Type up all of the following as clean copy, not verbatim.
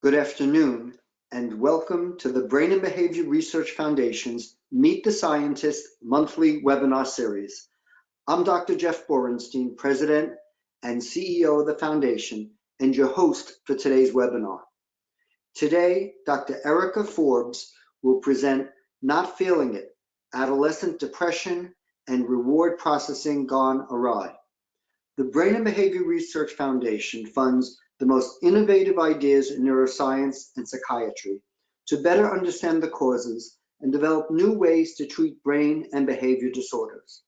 Good afternoon, and welcome to the Brain and Behavior Research Foundation's Meet the Scientist monthly webinar series. I'm Dr. Jeff Borenstein, President and CEO of the Foundation, and your host for today's webinar. Today, Dr. Erika Forbes will present Not Feeling It, Adolescent Depression and Reward Processing Gone Awry. The Brain and Behavior Research Foundation funds the most innovative ideas in neuroscience and psychiatry to better understand the causes and develop new ways to treat brain and behavior disorders.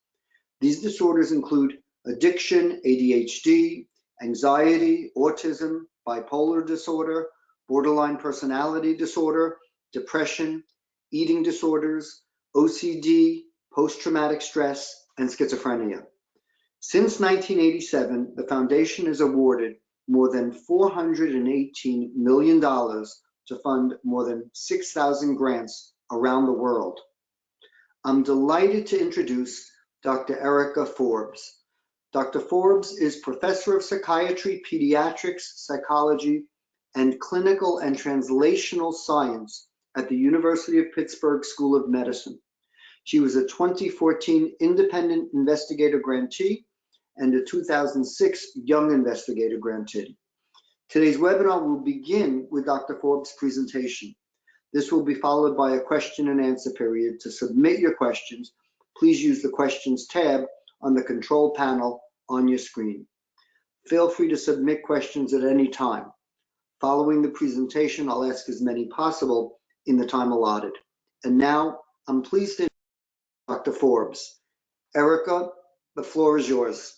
These disorders include addiction, ADHD, anxiety, autism, bipolar disorder, borderline personality disorder, depression, eating disorders, OCD, post-traumatic stress, and schizophrenia. Since 1987, the Foundation has awarded more than $418 million to fund more than 6,000 grants around the world. I'm delighted to introduce Dr. Erika Forbes. Dr. Forbes is Professor of Psychiatry, Pediatrics, Psychology, and Clinical and Translational Science at the University of Pittsburgh School of Medicine. She was a 2014 Independent Investigator Grantee and a 2006 Young Investigator Grantee. Today's webinar will begin with Dr. Forbes' presentation. This will be followed by a question and answer period. To submit your questions, please use the questions tab on the control panel on your screen. Feel free to submit questions at any time. Following the presentation, I'll ask as many possible in the time allotted. And now I'm pleased to introduce Dr. Forbes. Erika, the floor is yours.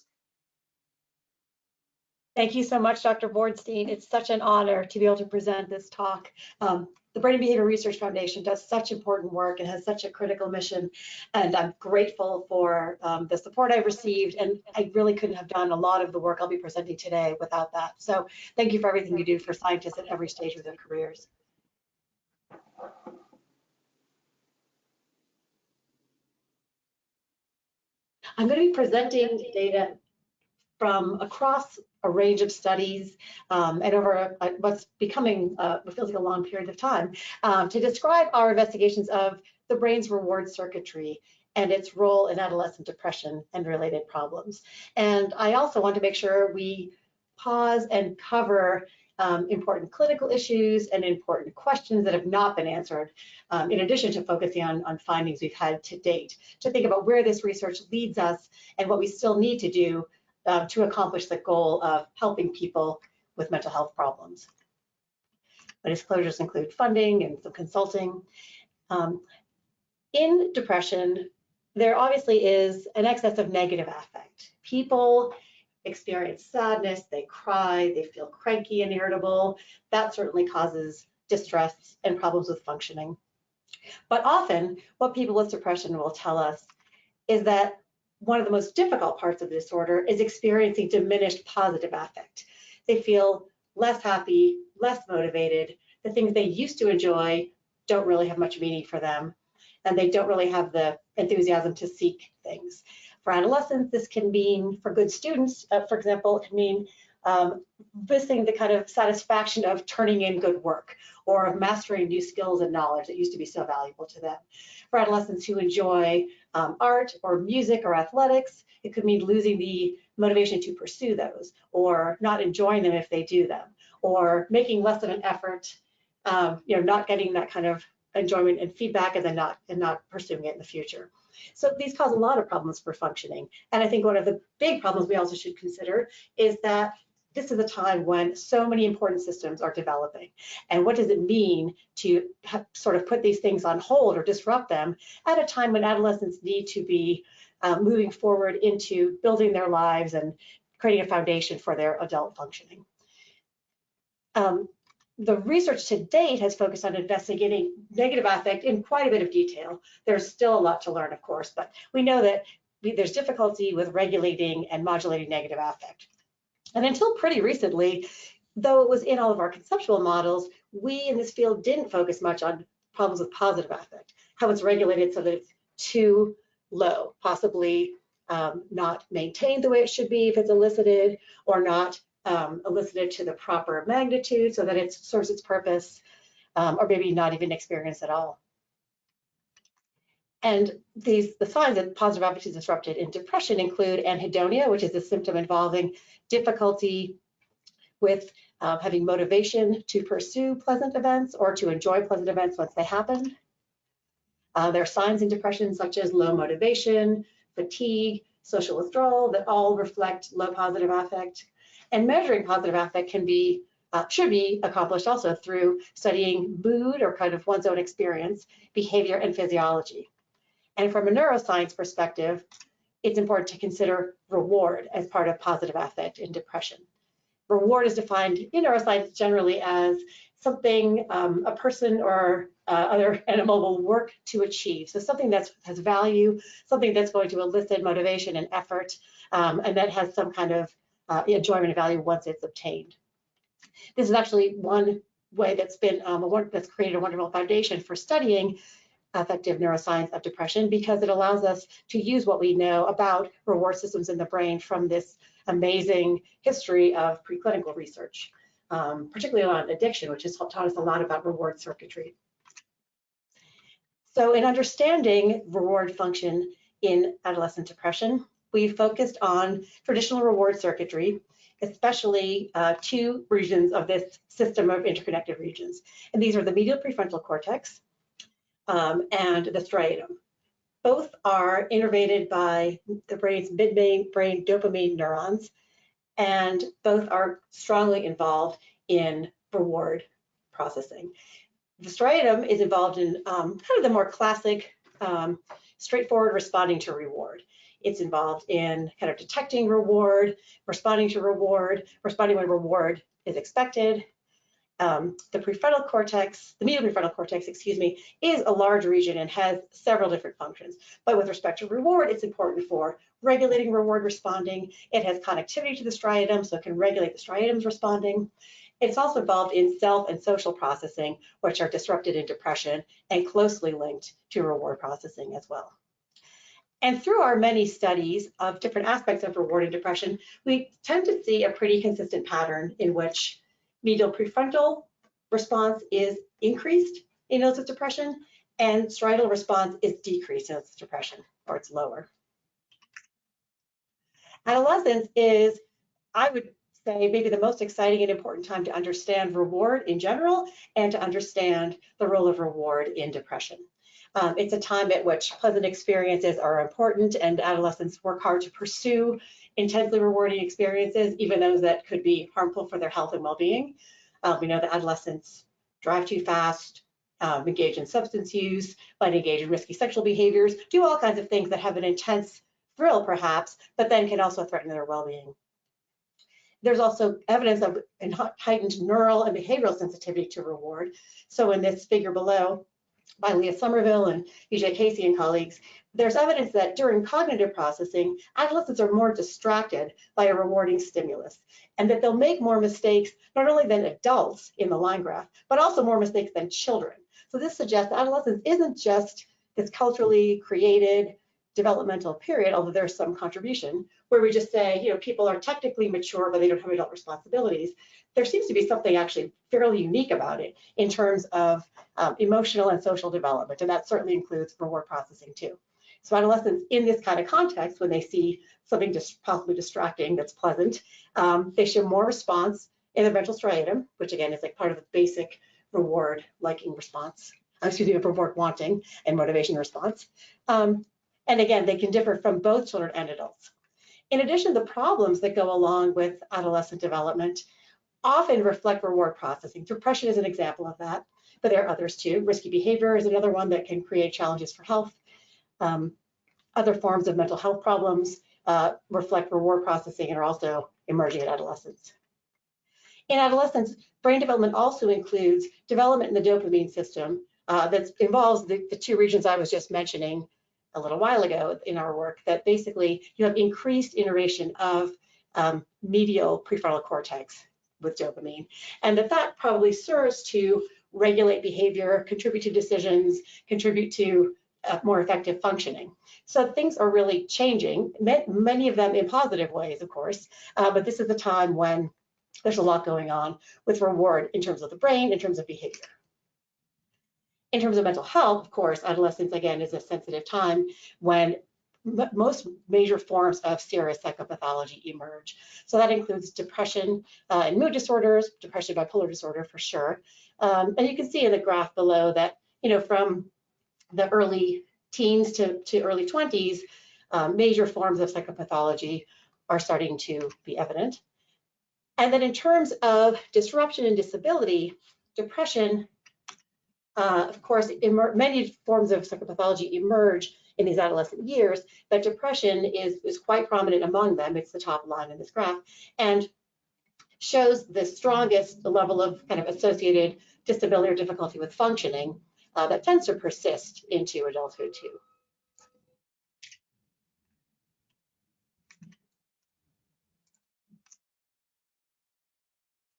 Thank you so much, Dr. Borenstein. It's such an honor to be able to present this talk. The Brain and Behavior Research Foundation does such important work and has such a critical mission, and I'm grateful for the support I've received, and I really couldn't have done a lot of the work I'll be presenting today without that. So thank you for everything you do for scientists at every stage of their careers. I'm going to be presenting data from across a range of studies and over what's becoming what feels like a long period of time to describe our investigations of the brain's reward circuitry and its role in adolescent depression and related problems. And I also want to make sure we pause and cover important clinical issues and important questions that have not been answered, in addition to focusing on findings we've had to date, to think about where this research leads us and what we still need to do to accomplish the goal of helping people with mental health problems. My disclosures include funding and some consulting. In depression, there obviously is an excess of negative affect. People experience sadness, they cry, they feel cranky and irritable. That certainly causes distress and problems with functioning. But often, what people with depression will tell us is that one of the most difficult parts of the disorder is experiencing diminished positive affect. They feel less happy, less motivated. The things they used to enjoy don't really have much meaning for them, and they don't really have the enthusiasm to seek things. For adolescents, this can mean, for good students, for example, it can mean missing the kind of satisfaction of turning in good work or of mastering new skills and knowledge that used to be so valuable to them. For adolescents who enjoy art or music or athletics, it could mean losing the motivation to pursue those, or not enjoying them if they do them, or making less of an effort, not getting that kind of enjoyment and feedback, and then not pursuing it in the future. So these cause a lot of problems for functioning. And I think one of the big problems we also should consider is that this is a time when so many important systems are developing. And what does it mean to sort of put these things on hold or disrupt them at a time when adolescents need to be moving forward into building their lives and creating a foundation for their adult functioning? The research to date has focused on investigating negative affect in quite a bit of detail. There's still a lot to learn, of course, but we know that there's difficulty with regulating and modulating negative affect. And until pretty recently, though it was in all of our conceptual models, we in this field didn't focus much on problems with positive affect, how it's regulated so that it's too low, possibly not maintained the way it should be if it's elicited, or not elicited to the proper magnitude so that it serves its purpose, or maybe not even experienced at all. And the signs that positive affect is disrupted in depression include anhedonia, which is a symptom involving difficulty with having motivation to pursue pleasant events or to enjoy pleasant events once they happen. There are signs in depression such as low motivation, fatigue, social withdrawal that all reflect low positive affect. And measuring positive affect can be should be accomplished also through studying mood or kind of one's own experience, behavior, and physiology. And from a neuroscience perspective, it's important to consider reward as part of positive affect in depression. Reward is defined in neuroscience generally as something a person or other animal will work to achieve. So something that has value, something that's going to elicit motivation and effort, and that has some kind of enjoyment and value once it's obtained. This is actually one way that's been that's created a wonderful foundation for studying affective neuroscience of depression, because it allows us to use what we know about reward systems in the brain from this amazing history of preclinical research, particularly on addiction, which has taught us a lot about reward circuitry. So in understanding reward function in adolescent depression, we focused on traditional reward circuitry, especially two regions of this system of interconnected regions. And these are the medial prefrontal cortex and the striatum. Both are innervated by the brain's midbrain dopamine neurons, and both are strongly involved in reward processing. The striatum is involved in kind of the more classic, straightforward responding to reward. It's involved in kind of detecting reward, responding to reward, responding when reward is expected. The prefrontal cortex, the medial prefrontal cortex, excuse me, is a large region and has several different functions. But with respect to reward, it's important for regulating reward responding. It has connectivity to the striatum, so it can regulate the striatum's responding. It's also involved in self and social processing, which are disrupted in depression and closely linked to reward processing as well. And through our many studies of different aspects of reward in depression, we tend to see a pretty consistent pattern in which medial prefrontal response is increased in illness of depression, and striatal response is decreased in illness of depression, or it's lower. Adolescence is, I would say, maybe the most exciting and important time to understand reward in general and to understand the role of reward in depression. It's a time at which pleasant experiences are important, and adolescents work hard to pursue intensely rewarding experiences, even those that could be harmful for their health and well-being. We know that adolescents drive too fast, engage in substance use, might engage in risky sexual behaviors, do all kinds of things that have an intense thrill perhaps, but then can also threaten their well-being. There's also evidence of heightened neural and behavioral sensitivity to reward. So in this figure below, by Leah Somerville and E.J. Casey and colleagues, there's evidence that during cognitive processing, adolescents are more distracted by a rewarding stimulus, and that they'll make more mistakes, not only than adults in the line graph, but also more mistakes than children. So this suggests adolescence isn't just this culturally created developmental period, although there's some contribution, where we just say, people are technically mature, but they don't have adult responsibilities. There seems to be something actually fairly unique about it in terms of emotional and social development, and that certainly includes reward processing too. So adolescents in this kind of context, when they see something just possibly distracting that's pleasant, they show more response in the ventral striatum, which again is like part of the basic reward liking response, reward wanting and motivation response. And again, they can differ from both children and adults. In addition, the problems that go along with adolescent development often reflect reward processing. Depression is an example of that, but there are others too. Risky behavior is another one that can create challenges for health. Other forms of mental health problems reflect reward processing and are also emerging in adolescence. In adolescence, brain development also includes development in the dopamine system that involves the two regions I was just mentioning a little while ago in our work, that basically you have increased innervation of medial prefrontal cortex with dopamine, and that probably serves to regulate behavior, contribute to decisions, contribute to more effective functioning. So things are really changing, many of them in positive ways, of course, but this is a time when there's a lot going on with reward in terms of the brain, in terms of behavior. In terms of mental health, of course, adolescence, again, is a sensitive time when most major forms of serious psychopathology emerge. So that includes depression and mood disorders, depression, bipolar disorder for sure. And you can see in the graph below that, from the early teens to early 20s, major forms of psychopathology are starting to be evident. And then in terms of disruption and disability, depression, of course, many forms of psychopathology emerge in these adolescent years, but depression is quite prominent among them. It's the top line in this graph, and shows the strongest level of kind of associated disability or difficulty with functioning that tends to persist into adulthood too.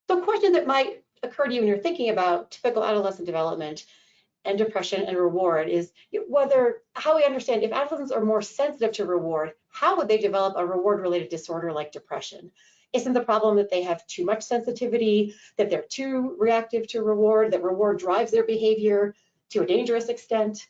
So a question that might occur to you when you're thinking about typical adolescent development and depression and reward is how we understand if adolescents are more sensitive to reward, how would they develop a reward-related disorder like depression? Isn't the problem that they have too much sensitivity, that they're too reactive to reward, that reward drives their behavior to a dangerous extent?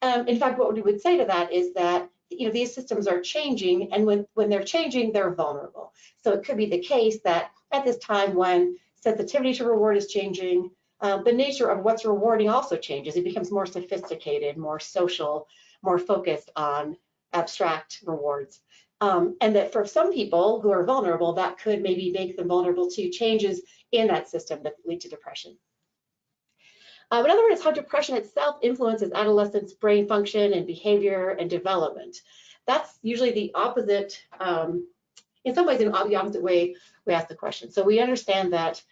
In fact, what we would say to that is that these systems are changing, and when they're changing, they're vulnerable. So it could be the case that at this time when sensitivity to reward is changing, the nature of what's rewarding also changes. It becomes more sophisticated, more social, more focused on abstract rewards. And that for some people who are vulnerable, that could maybe make them vulnerable to changes in that system that lead to depression. Another one is how depression itself influences adolescents' brain function and behavior and development. That's usually the opposite, in some ways, in the opposite way we ask the question. So we understand that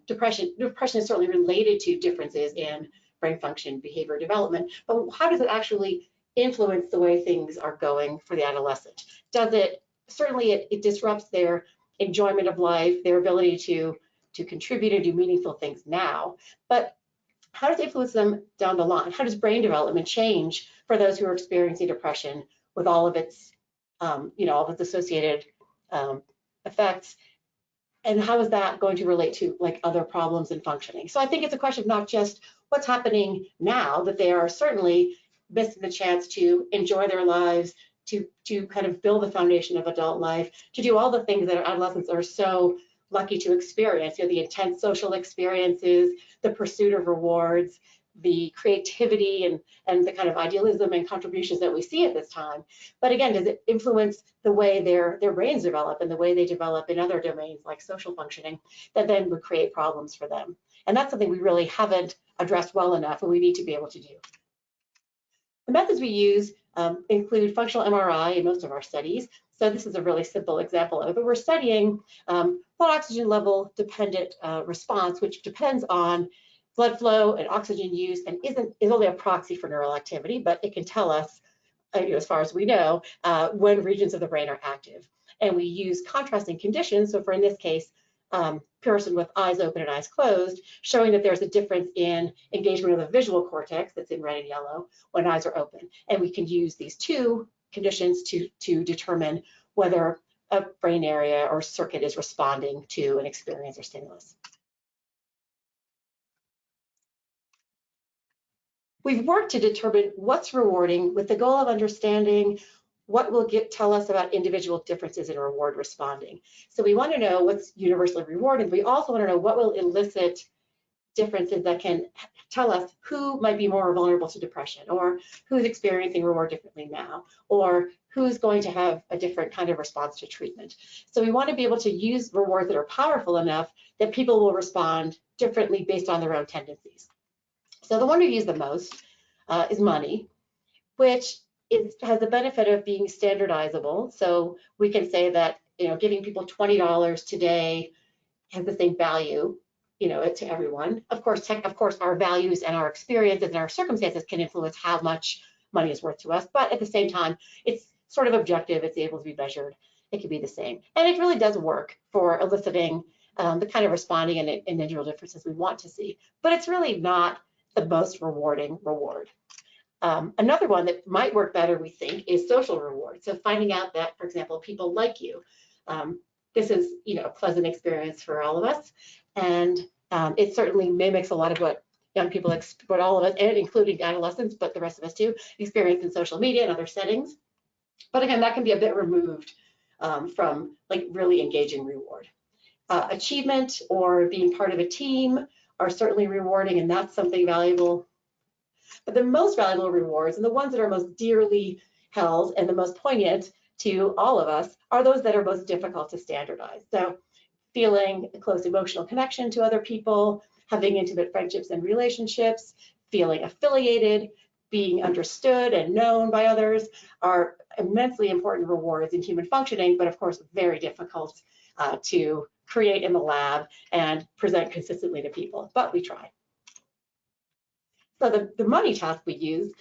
depression is certainly related to differences in brain function, behavior, development, but how does it actually influence the way things are going for the adolescent? Certainly it disrupts their enjoyment of life, their ability to contribute and do meaningful things now, but how does it influence them down the line? How does brain development change for those who are experiencing depression with all of its, all of its associated effects? And how is that going to relate to like other problems in functioning? So I think it's a question of not just what's happening now, that they are certainly missing the chance to enjoy their lives, to kind of build the foundation of adult life, to do all the things that adolescents are so lucky to experience, the intense social experiences, the pursuit of rewards, the creativity and the kind of idealism and contributions that we see at this time. But again, does it influence the way their brains develop and the way they develop in other domains like social functioning that then would create problems for them? And that's something we really haven't addressed well enough and we need to be able to do. The methods we use include functional MRI in most of our studies. So this is a really simple example of it, but we're studying blood oxygen level dependent response, which depends on blood flow and oxygen use and is only a proxy for neural activity, but it can tell us, as far as we know, when regions of the brain are active. And we use contrasting conditions. So for in this case, person with eyes open and eyes closed, showing that there's a difference in engagement of the visual cortex that's in red and yellow when eyes are open. And we can use these two conditions to determine whether a brain area or circuit is responding to an experience or stimulus. We've worked to determine what's rewarding with the goal of understanding what will tell us about individual differences in reward responding. So we want to know what's universally rewarding. We also want to know what will elicit differences that can tell us who might be more vulnerable to depression, or who's experiencing reward differently now, or who's going to have a different kind of response to treatment. So we want to be able to use rewards that are powerful enough that people will respond differently based on their own tendencies. So the one we use the most is money, which has the benefit of being standardizable. So we can say that giving people $20 today has the same value, to everyone. Of course, our values and our experiences and our circumstances can influence how much money is worth to us. But at the same time, it's sort of objective. It's able to be measured. It can be the same, and it really does work for eliciting the kind of responding and individual differences we want to see. But it's really not the most rewarding reward. Another one that might work better, we think, is social reward. So finding out that, for example, people like you. this is, a pleasant experience for all of us. And it certainly mimics a lot of what young people, what all of us, and including adolescents, but the rest of us too, experience in social media and other settings. But again, that can be a bit removed from like really engaging reward. Achievement or being part of a team are certainly rewarding, and that's something valuable. But the most valuable rewards, and the ones that are most dearly held and the most poignant to all of us, are those that are most difficult to standardize. So feeling a close emotional connection to other people, having intimate friendships and relationships, feeling affiliated, being understood and known by others are immensely important rewards in human functioning, but of course very difficult to create in the lab and present consistently to people, but we try. So the money task we use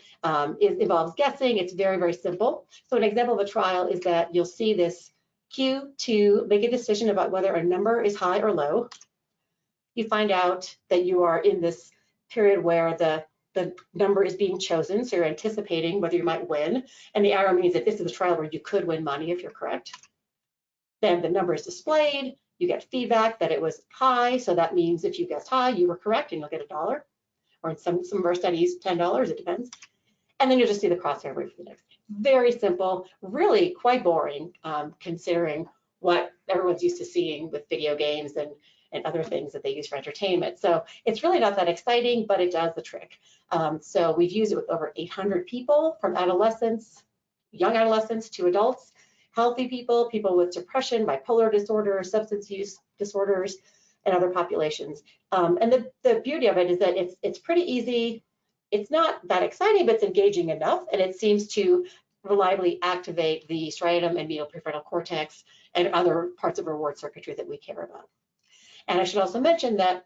involves guessing. It's very, very simple. So an example of a trial is that you'll see this cue to make a decision about whether a number is high or low. You find out that you are in this period where the number is being chosen, so you're anticipating whether you might win, and the arrow means that this is a trial where you could win money if you're correct. Then the number is displayed, you get feedback that it was high, so that means if you guessed high, you were correct and you'll get $1, or in some of our studies, $10, it depends. And then you'll just see the crosshair for the next. Very simple, really quite boring, considering what everyone's used to seeing with video games and other things that they use for entertainment. So it's really not that exciting, but it does the trick. So we've used it with over 800 people, from adolescents, young adolescents to adults, healthy people, people with depression, bipolar disorder, substance use disorders, and other populations. And the beauty of it is that it's pretty easy. It's not that exciting, but it's engaging enough, and it seems to reliably activate the striatum and medial prefrontal cortex and other parts of reward circuitry that we care about. And I should also mention that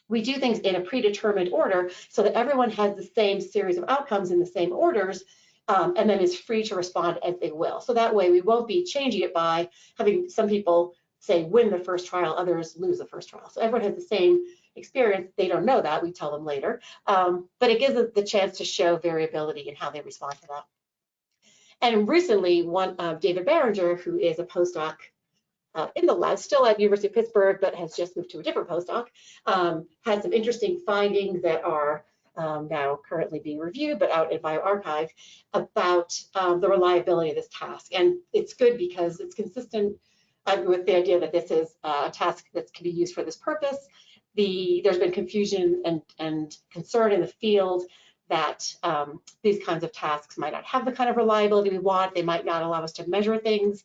we do things in a predetermined order so that everyone has the same series of outcomes in the same orders, and then is free to respond as they will. So that way we won't be changing it by having some people say win the first trial, others lose the first trial. So everyone has the same experience. They don't know that, we tell them later, but it gives them the chance to show variability in how they respond to that. And recently, David Barringer, who is a postdoc in the lab, still at University of Pittsburgh, but has just moved to a different postdoc, had some interesting findings that are now currently being reviewed, but out in bioRxiv, about the reliability of this task. And it's good because it's consistent with the idea that this is a task that can be used for this purpose. There's been confusion and concern in the field that these kinds of tasks might not have the kind of reliability we want. They might not allow us to measure things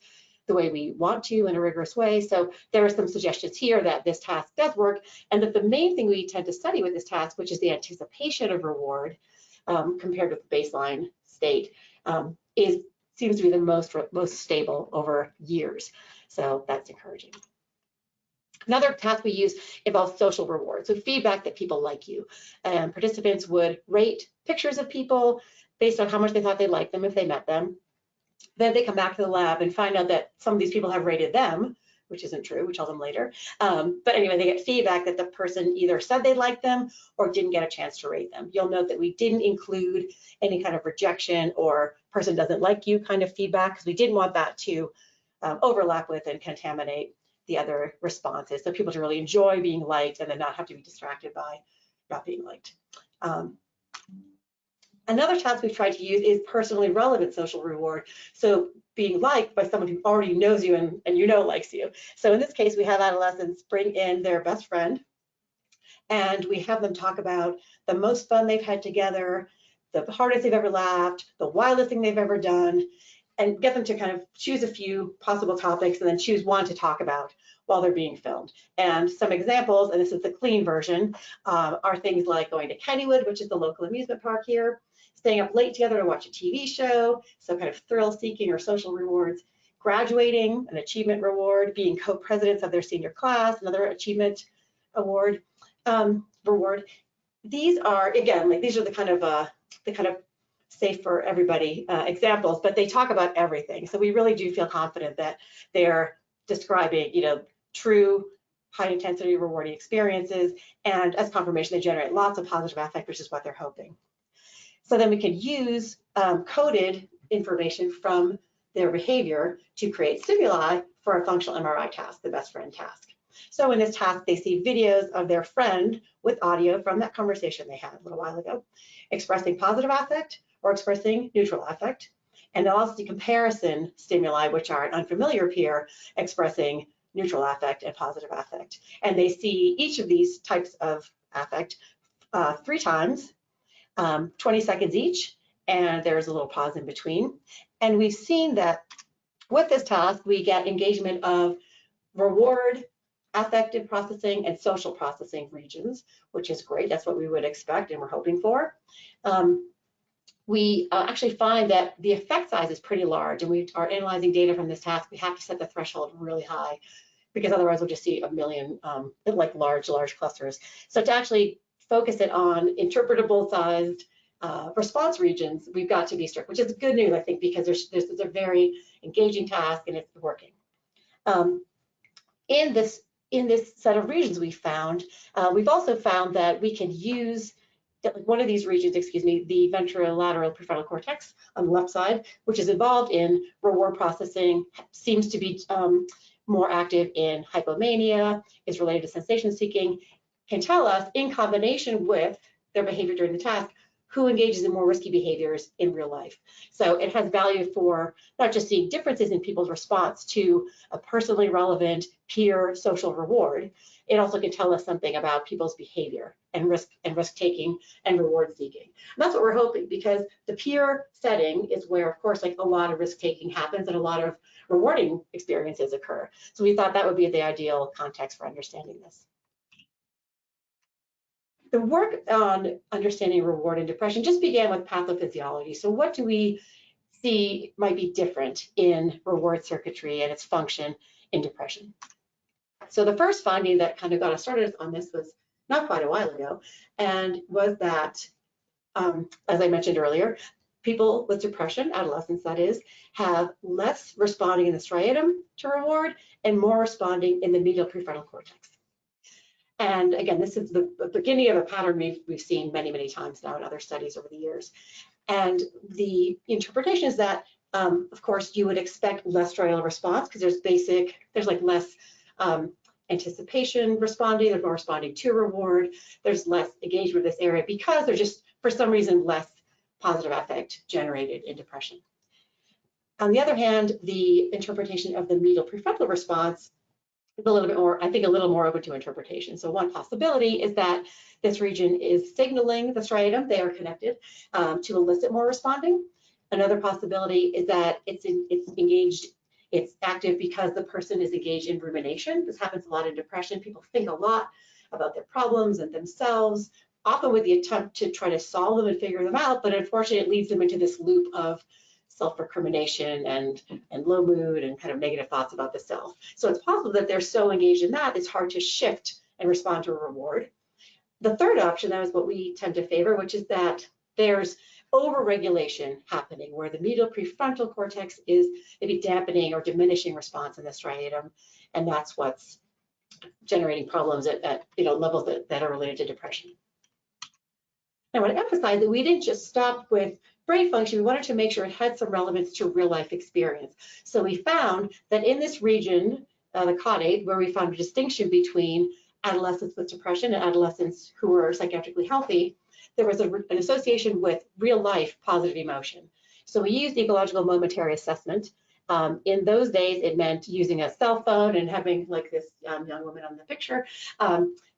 the way we want to in a rigorous way. So there are some suggestions here that this task does work, and that the main thing we tend to study with this task, which is the anticipation of reward compared with the baseline state, seems to be the most stable over years. So that's encouraging. Another task we use involves social rewards, so feedback that people like you. And participants would rate pictures of people based on how much they thought they liked them if they met them. Then they come back to the lab and find out that some of these people have rated them, which isn't true, we tell them later. But anyway, they get feedback that the person either said they liked them or didn't get a chance to rate them. You'll note that we didn't include any kind of rejection or person doesn't like you kind of feedback, because we didn't want that to overlap with and contaminate the other responses. So people to really enjoy being liked and then not have to be distracted by not being liked. Another task we've tried to use is personally relevant social reward. So being liked by someone who already knows you and you know likes you. So in this case, we have adolescents bring in their best friend, and we have them talk about the most fun they've had together, the hardest they've ever laughed, the wildest thing they've ever done, and get them to kind of choose a few possible topics and then choose one to talk about while they're being filmed. And some examples, and this is the clean version, are things like going to Kennywood, which is the local amusement park here, staying up late together to watch a TV show, so kind of thrill-seeking or social rewards, graduating, an achievement reward, being co-presidents of their senior class, another achievement award, reward. These are, again, like these are the kind of safe for everybody examples, but they talk about everything. So we really do feel confident that they're describing, true high intensity rewarding experiences, and as confirmation, they generate lots of positive affect, which is what they're hoping. So then we can use coded information from their behavior to create stimuli for a functional MRI task, the best friend task. So in this task, they see videos of their friend with audio from that conversation they had a little while ago, expressing positive affect or expressing neutral affect. And they'll also see comparison stimuli, which are an unfamiliar peer expressing neutral affect and positive affect. And they see each of these types of affect 3 times, 20 seconds each, and there's a little pause in between. And we've seen that with this task, we get engagement of reward, affective processing, and social processing regions, which is great. That's what we would expect and we're hoping for. We actually find that the effect size is pretty large, and we are analyzing data from this task. We have to set the threshold really high because otherwise we'll just see a million like large clusters. So to actually focus it on interpretable sized response regions, we've got to be strict, which is good news, I think, because this is a very engaging task and it's working. In this set of regions we've also found that we can use one of these regions, the ventrolateral prefrontal cortex on the left side, which is involved in reward processing, seems to be more active in hypomania, is related to sensation seeking, can tell us in combination with their behavior during the task who engages in more risky behaviors in real life. So it has value for not just seeing differences in people's response to a personally relevant peer social reward, it also can tell us something about people's behavior and risk taking and reward seeking. And that's what we're hoping, because the peer setting is where, of course, like a lot of risk taking happens and a lot of rewarding experiences occur. So we thought that would be the ideal context for understanding this. The work on understanding reward and depression just began with pathophysiology. So what do we see might be different in reward circuitry and its function in depression? So the first finding that kind of got us started on this was not quite a while ago, and was that, as I mentioned earlier, people with depression, adolescents that is, have less responding in the striatum to reward and more responding in the medial prefrontal cortex. And again, this is the beginning of a pattern we've seen many times now in other studies over the years. And the interpretation is that, of course, you would expect less striatal response because there's like less anticipation responding, there's more responding to reward, there's less engagement with this area because there's just, for some reason, less positive affect generated in depression. On the other hand, the interpretation of the medial prefrontal response is a little bit more, I think, a little more open to interpretation. So one possibility is that this region is signaling the striatum, they are connected, to elicit more responding. Another possibility is that it's engaged, it's active because the person is engaged in rumination. This happens a lot in depression. People think a lot about their problems and themselves, often with the attempt to try to solve them and figure them out, but unfortunately it leads them into this loop of self-recrimination and low mood and kind of negative thoughts about the self. So it's possible that they're so engaged in that, it's hard to shift and respond to a reward. The third option, that is what we tend to favor, which is that there's overregulation happening where the medial prefrontal cortex is maybe dampening or diminishing response in the striatum, and that's what's generating problems at levels that are related to depression. I want to emphasize that we didn't just stop with brain function, we wanted to make sure it had some relevance to real life experience. So we found that in this region, the caudate, where we found a distinction between adolescents with depression and adolescents who were psychiatrically healthy, there was an association with real life positive emotion. So we used ecological momentary assessment. In those days, it meant using a cell phone and having, like this young woman on the picture,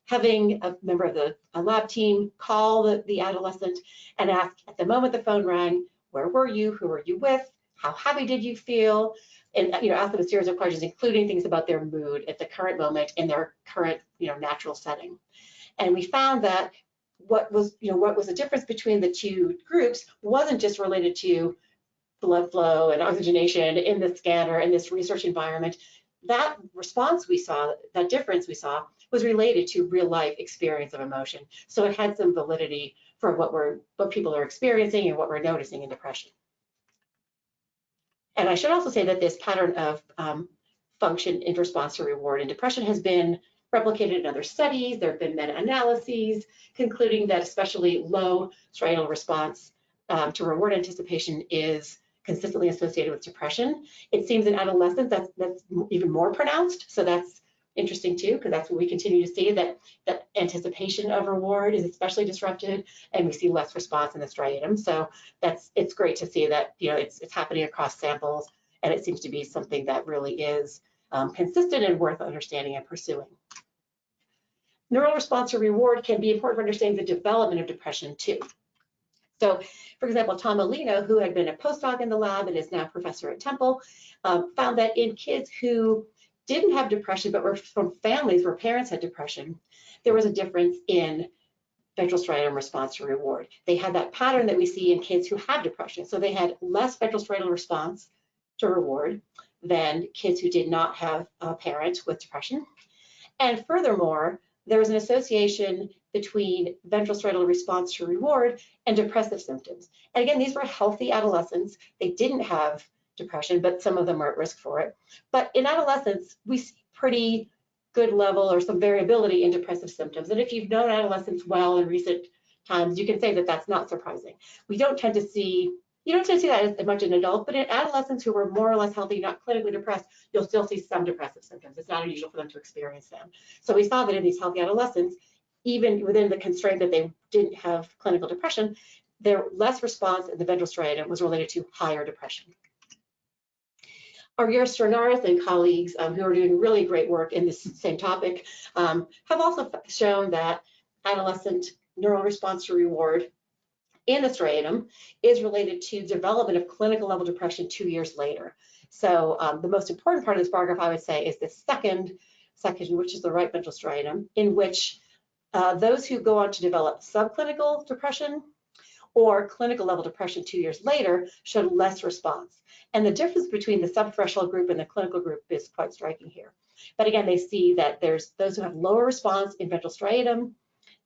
having a member of the lab team call the adolescent and ask, at the moment the phone rang, where were you, who were you with, how happy did you feel, and ask them a series of questions, including things about their mood at the current moment in their current natural setting. And we found that what was the difference between the two groups wasn't just related to blood flow and oxygenation in the scanner in this research environment. That response we saw, that difference we saw, was related to real life experience of emotion. So it had some validity for what people are experiencing and what we're noticing in depression. And I should also say that this pattern of function in response to reward in depression has been replicated in other studies. There have been meta-analyses concluding that especially low striatal response to reward anticipation is consistently associated with depression. It seems in adolescents that's even more pronounced, so that's interesting too, because that's what we continue to see, that anticipation of reward is especially disrupted, and we see less response in the striatum. So it's great to see that, you know, it's happening across samples, and it seems to be something that really is consistent and worth understanding and pursuing. Neural response to reward can be important for understanding the development of depression too. So, for example, Tom Alino, who had been a postdoc in the lab and is now professor at Temple, found that in kids who didn't have depression but were from families where parents had depression, there was a difference in ventral striatum response to reward. They had that pattern that we see in kids who have depression. So they had less ventral striatal response to reward than kids who did not have a parent with depression. And furthermore, there was an association between ventral striatal response to reward and depressive symptoms. And again, these were healthy adolescents. They didn't have depression, but some of them are at risk for it. But in adolescence, we see pretty good level or some variability in depressive symptoms. And if you've known adolescents well in recent times, you can say that that's not surprising. You don't tend to see that as much in adults, but in adolescents who were more or less healthy, not clinically depressed, you'll still see some depressive symptoms. It's not unusual for them to experience them. So we saw that in these healthy adolescents, even within the constraint that they didn't have clinical depression, their less response in the ventral striatum was related to higher depression. Awry and colleagues who are doing really great work in this same topic have also shown that adolescent neural response to reward in the striatum is related to development of clinical level depression 2 years later. So the most important part of this bar graph, I would say, is the second section, which is the right ventral striatum, in which those who go on to develop subclinical depression or clinical level depression 2 years later showed less response. And the difference between the subthreshold group and the clinical group is quite striking here. But again, they see that there's those who have lower response in ventral striatum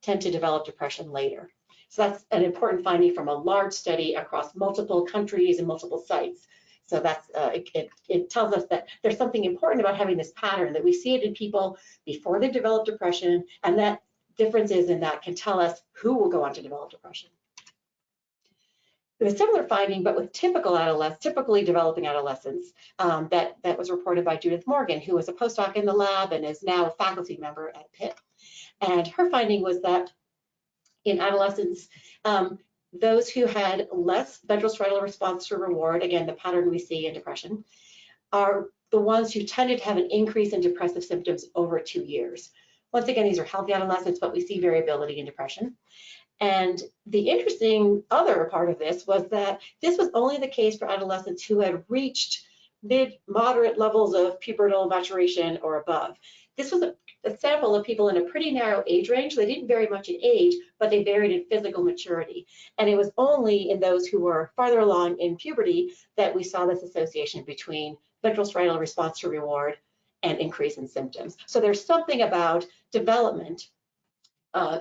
tend to develop depression later. So that's an important finding from a large study across multiple countries and multiple sites. So that's it tells us that there's something important about having this pattern, that we see it in people before they develop depression, and that differences in that can tell us who will go on to develop depression. There's a similar finding, but with typically developing adolescents, that was reported by Judith Morgan, who was a postdoc in the lab and is now a faculty member at Pitt. And her finding was that in adolescents, those who had less ventral striatal response to reward, again, the pattern we see in depression, are the ones who tended to have an increase in depressive symptoms over 2 years. Once again, these are healthy adolescents, but we see variability in depression. And the interesting other part of this was that this was only the case for adolescents who had reached mid-moderate levels of pubertal maturation or above. This was a sample of people in a pretty narrow age range. They didn't vary much in age, but they varied in physical maturity. And it was only in those who were farther along in puberty that we saw this association between ventral striatal response to reward and increase in symptoms. So there's something about development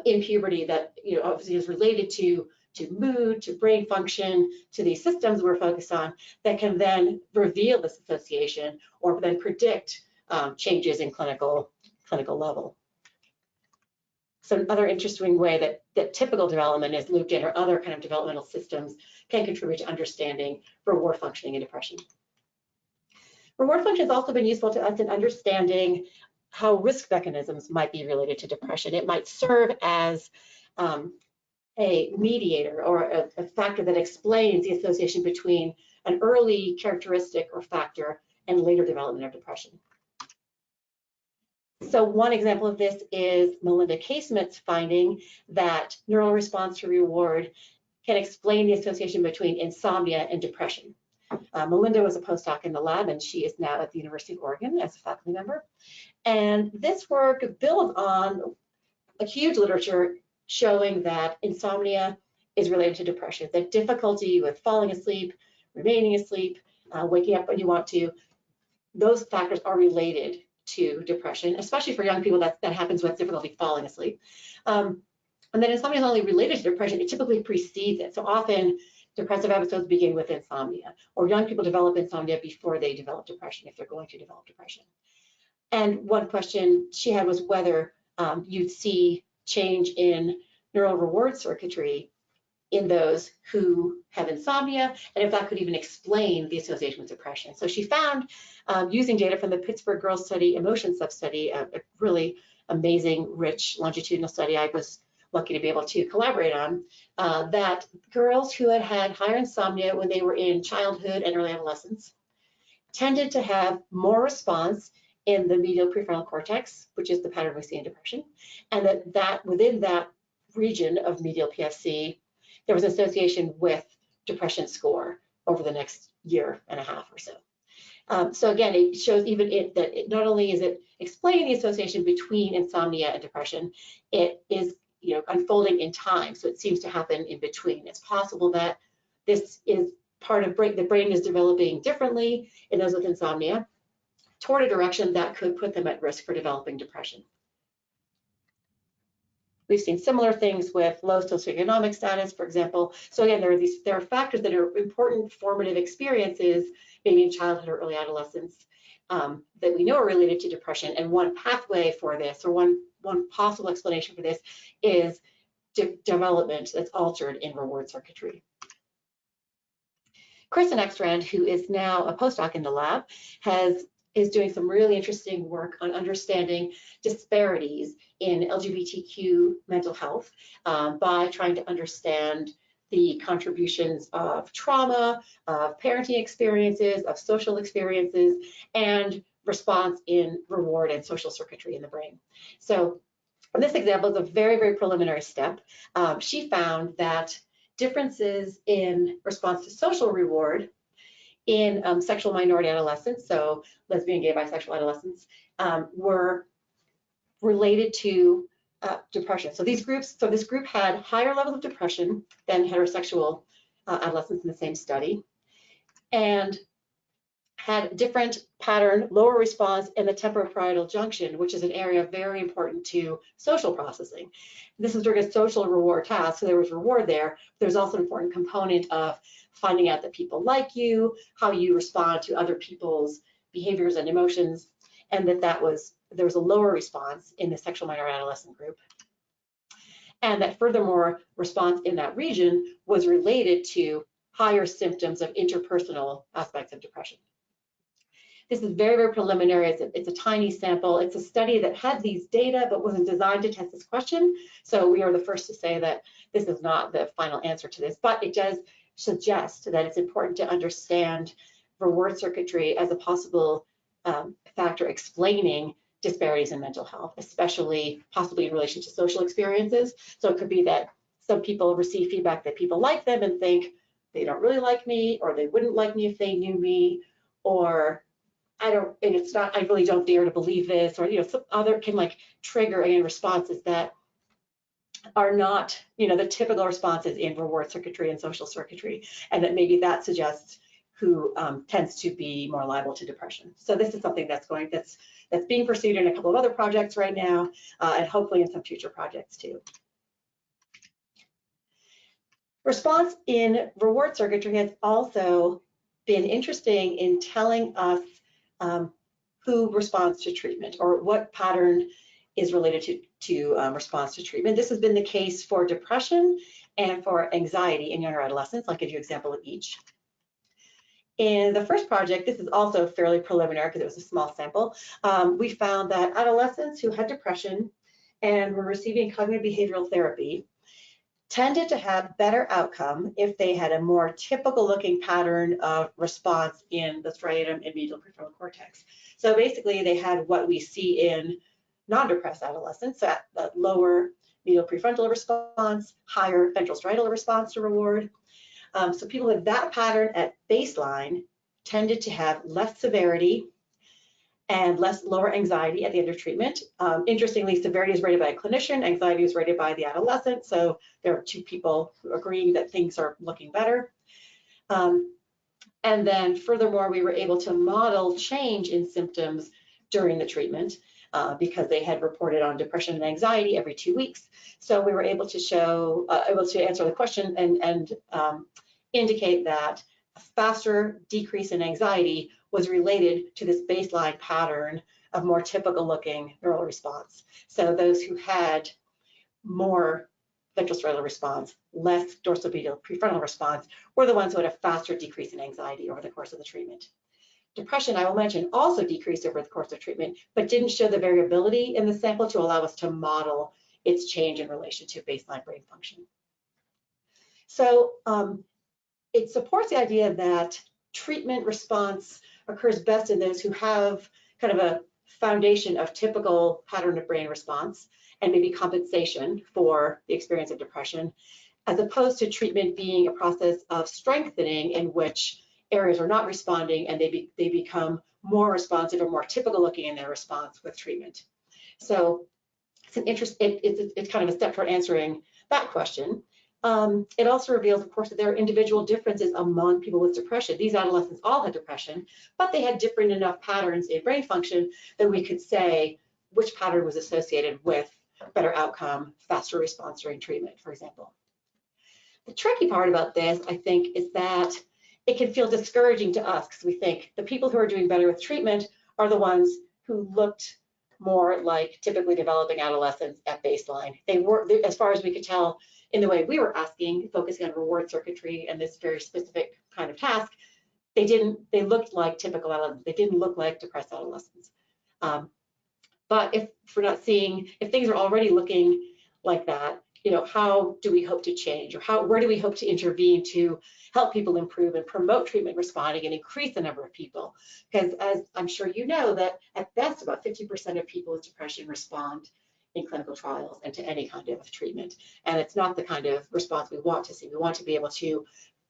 in puberty that, you know, obviously is related to mood, to brain function, to these systems we're focused on, that can then reveal this association or then predict changes in clinical level. So another interesting way that typical development is looped in, or other kind of developmental systems, can contribute to understanding reward functioning in depression. Reward function has also been useful to us in understanding how risk mechanisms might be related to depression. It might serve as a mediator or a factor that explains the association between an early characteristic or factor and later development of depression. So one example of this is Melinda Casement's finding that neural response to reward can explain the association between insomnia and depression. Melinda was a postdoc in the lab, and she is now at the University of Oregon as a faculty member. And this work builds on a huge literature showing that insomnia is related to depression, that difficulty with falling asleep, remaining asleep, waking up when you want to, those factors are related to depression, especially for young people. That happens with difficulty falling asleep. And then insomnia is not only related to depression, it typically precedes it. So often depressive episodes begin with insomnia, or young people develop insomnia before they develop depression, if they're going to develop depression. And one question she had was whether you'd see change in neural reward circuitry in those who have insomnia, and if that could even explain the association with depression. So she found, using data from the Pittsburgh Girls Study Emotion Sub-Study, a really amazing, rich longitudinal study I was lucky to be able to collaborate on, that girls who had had higher insomnia when they were in childhood and early adolescence tended to have more response in the medial prefrontal cortex, which is the pattern we see in depression, and that within that region of medial PFC, there was an association with depression score over the next year and a half or so. So again, it shows that not only is it explaining the association between insomnia and depression, it is unfolding in time. So it seems to happen in between. It's possible that this is part of the brain is developing differently in those with insomnia toward a direction that could put them at risk for developing depression. We've seen similar things with low socioeconomic status, for example. So again, there are factors that are important formative experiences, maybe in childhood or early adolescence, that we know are related to depression. And one pathway for this, or one possible explanation for this, is development that's altered in reward circuitry. Kristen Ekstrand, who is now a postdoc in the lab, is doing some really interesting work on understanding disparities in LGBTQ mental health by trying to understand the contributions of trauma, of parenting experiences, of social experiences, and response in reward and social circuitry in the brain. So this example is a very, very preliminary step. She found that differences in response to social reward in sexual minority adolescents, so lesbian, gay, bisexual adolescents, were related to depression. So this group had higher levels of depression than heterosexual adolescents in the same study, and had different pattern, lower response in the temporoparietal junction, which is an area very important to social processing. This is during a social reward task, so there was reward there. There's also an important component of finding out that people like you, how you respond to other people's behaviors and emotions, and there was a lower response in the sexual minority adolescent group. And that furthermore, response in that region was related to higher symptoms of interpersonal aspects of depression. This is very, very preliminary. It's a tiny sample. It's a study that had these data but wasn't designed to test this question. So we are the first to say that this is not the final answer to this, but it does suggest that it's important to understand reward circuitry as a possible factor explaining disparities in mental health, especially possibly in relation to social experiences. So it could be that some people receive feedback that people like them and think they don't really like me, or they wouldn't like me if they knew me, or I really don't dare to believe this, or some other can trigger again responses that are not the typical responses in reward circuitry and social circuitry, and that maybe that suggests who tends to be more liable to depression. So this is something that's being pursued in a couple of other projects right now, and hopefully in some future projects too. Response in reward circuitry has also been interesting in telling us who responds to treatment, or what pattern is related to response to treatment. This has been the case for depression and for anxiety in younger adolescents. I'll give you an example of each. In the first project, this is also fairly preliminary because it was a small sample, we found that adolescents who had depression and were receiving cognitive behavioral therapy tended to have better outcome if they had a more typical looking pattern of response in the striatum and medial prefrontal cortex. So basically they had what we see in non-depressed adolescents, that lower medial prefrontal response, higher ventral striatal response to reward. So people with that pattern at baseline tended to have less severity and lower anxiety at the end of treatment. Interestingly, severity is rated by a clinician, anxiety is rated by the adolescent. So there are two people agreeing that things are looking better. And then furthermore, we were able to model change in symptoms during the treatment because they had reported on depression and anxiety every 2 weeks. So we were able to answer the question and indicate that a faster decrease in anxiety was related to this baseline pattern of more typical looking neural response. So those who had more ventral striatal response, less dorsal prefrontal response, were the ones who had a faster decrease in anxiety over the course of the treatment. Depression, I will mention, also decreased over the course of treatment, but didn't show the variability in the sample to allow us to model its change in relation to baseline brain function. So it supports the idea that treatment response occurs best in those who have kind of a foundation of typical pattern of brain response and maybe compensation for the experience of depression, as opposed to treatment being a process of strengthening in which areas are not responding and they become more responsive or more typical looking in their response with treatment. So it's kind of a step toward answering that question. It also reveals, of course, that there are individual differences among people with depression. These adolescents all had depression, but they had different enough patterns in brain function that we could say which pattern was associated with better outcome, faster response during treatment, for example. The tricky part about this, I think, is that it can feel discouraging to us because we think the people who are doing better with treatment are the ones who looked more like typically developing adolescents at baseline. They were, as far as we could tell, in the way we were asking, focusing on reward circuitry and this very specific kind of task, they looked like typical adolescents. They didn't look like depressed adolescents. But if we're not seeing, if things are already looking like that, you know, how do we hope to change, or where do we hope to intervene to help people improve and promote treatment responding and increase the number of people? Because as I'm sure you know, that at best about 50% of people with depression respond in clinical trials and to any kind of treatment. And it's not the kind of response we want to see. We want to be able to